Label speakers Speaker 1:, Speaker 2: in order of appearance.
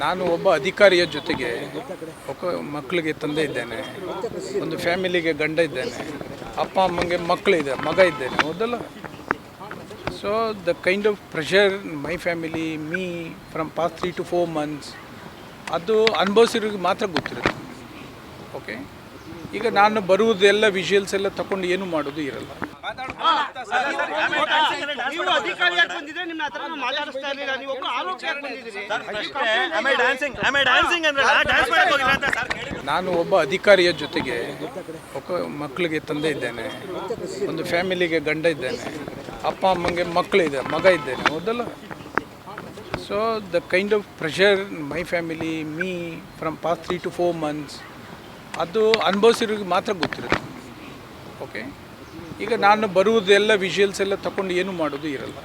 Speaker 1: ನಾನು ಒಬ್ಬ ಅಧಿಕಾರಿಯ ಜೊತೆಗೆ ಮಕ್ಕಳಿಗೆ ತಂದೆ ಇದ್ದೇನೆ, ಒಂದು ಫ್ಯಾಮಿಲಿಗೆ ಗಂಡ ಇದ್ದೇನೆ, ಅಪ್ಪ ಅಮ್ಮಂಗೆ ಮಕ್ಕಳಿದೆ, ಮಗ ಇದ್ದೇನೆ, ಹೌದಲ್ಲ. So the kind of pressure my family me from past 3 to 4 months ಅದು ಅನುಭವಿಸಿರೋರಿಗೆ ಮಾತ್ರ ಗೊತ್ತಿರುತ್ತೆ. ಓಕೆ, ಈಗ ನಾನು ಬರುವುದೆಲ್ಲ ವಿಜುವಲ್ಸ್ ಎಲ್ಲ ತಗೊಂಡು ಏನು ಮಾಡೋದು ಇರಲ್ಲ. ನಾನು ಒಬ್ಬ ಅಧಿಕಾರಿಯ ಜೊತೆಗೆ ಮಕ್ಕಳಿಗೆ ತಂದೆ ಇದ್ದೇನೆ, ಒಂದು ಫ್ಯಾಮಿಲಿಗೆ ಗಂಡ ಇದ್ದೇನೆ, ಅಪ್ಪ ಅಮ್ಮಂಗೆ ಮಕ್ಕಳಿದೆ, ಮಗ ಇದ್ದೇನೆ, ಹೌದಲ್ಲ. So the kind of pressure my family me from past 3 to 4 months ಅದು ಅನುಭವಿಸಿರೋರಿಗೆ ಮಾತ್ರ ಗೊತ್ತಿರುತ್ತೆ. ಓಕೆ, ಈಗ ನಾನು ಬರುವುದೆಲ್ಲ ವಿಜುವಲ್ಸ್ ಎಲ್ಲ ತಗೊಂಡು ಏನು ಮಾಡೋದು ಇರಲ್ಲ.